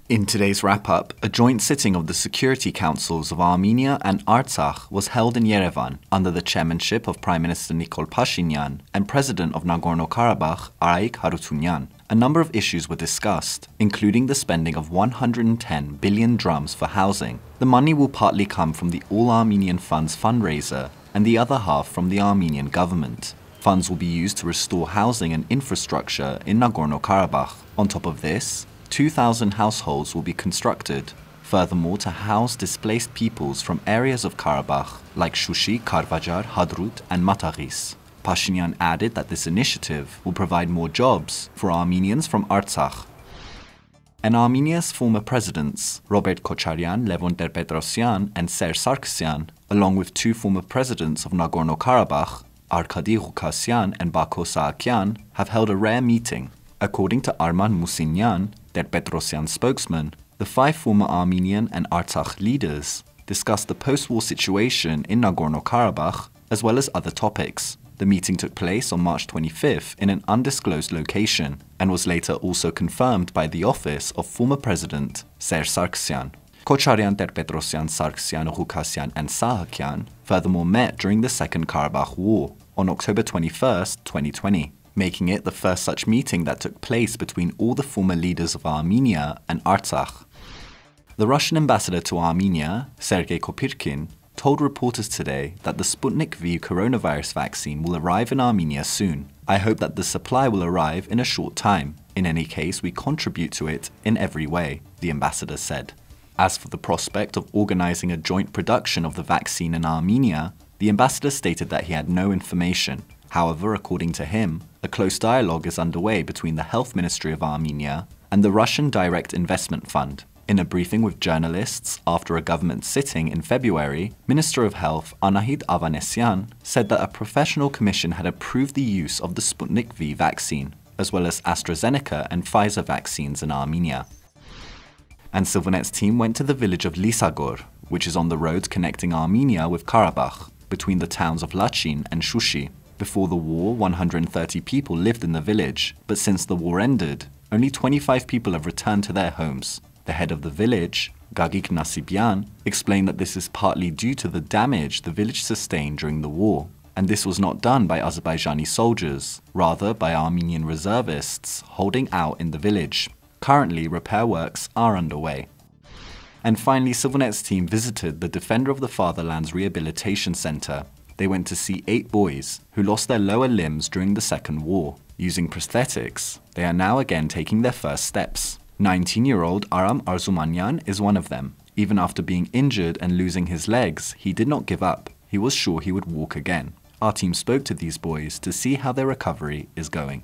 In today's wrap-up, a joint sitting of the Security Councils of Armenia and Artsakh was held in Yerevan under the chairmanship of Prime Minister Nikol Pashinyan and President of Nagorno-Karabakh Arayik Harutyunyan. A number of issues were discussed, including the spending of 110 billion drams for housing. The money will partly come from the All Armenian Funds fundraiser and the other half from the Armenian government. Funds will be used to restore housing and infrastructure in Nagorno-Karabakh. On top of this, 2,000 households will be constructed, furthermore to house displaced peoples from areas of Karabakh like Shushi, Karvajar, Hadrut and Mataghis. Pashinyan added that this initiative will provide more jobs for Armenians from Artsakh. And Armenia's former presidents, Robert Kocharyan, Levon Ter-Petrosyan and Serge Sargsyan, along with two former presidents of Nagorno-Karabakh, Arkady Ghukasyan and Bako Saakyan, have held a rare meeting. According to Arman Musinyan, Ter-Petrosyan's spokesman, the five former Armenian and Artsakh leaders discussed the post-war situation in Nagorno-Karabakh as well as other topics. The meeting took place on March 25th in an undisclosed location and was later also confirmed by the office of former President Serge Sargsyan. Kocharyan, Ter-Petrosyan, Sargsyan, Ghukasyan and Saakyan furthermore met during the Second Karabakh War on October 21st, 2020, making it the first such meeting that took place between all the former leaders of Armenia and Artsakh. The Russian ambassador to Armenia, Sergei Kopyrkin, told reporters today that the Sputnik V coronavirus vaccine will arrive in Armenia soon. I hope that the supply will arrive in a short time. In any case, we contribute to it in every way, the ambassador said. As for the prospect of organizing a joint production of the vaccine in Armenia, the ambassador stated that he had no information. However, according to him, a close dialogue is underway between the Health Ministry of Armenia and the Russian Direct Investment Fund. In a briefing with journalists after a government sitting in February, Minister of Health Anahid Avanesyan said that a professional commission had approved the use of the Sputnik V vaccine, as well as AstraZeneca and Pfizer vaccines in Armenia. And CivilNet's team went to the village of Lisagor, which is on the road connecting Armenia with Karabakh, between the towns of Lachin and Shushi. Before the war, 130 people lived in the village, but since the war ended, only 25 people have returned to their homes. The head of the village, Gagik Nasibyan, explained that this is partly due to the damage the village sustained during the war, and this was not done by Azerbaijani soldiers, rather by Armenian reservists holding out in the village. Currently, repair works are underway. And finally, CivilNet's team visited the Defender of the Fatherland's Rehabilitation Center. They went to see 8 boys who lost their lower limbs during the Second War. Using prosthetics, they are now again taking their first steps. 19-year-old Aram Arzumanyan is one of them. Even after being injured and losing his legs, he did not give up. He was sure he would walk again. Our team spoke to these boys to see how their recovery is going.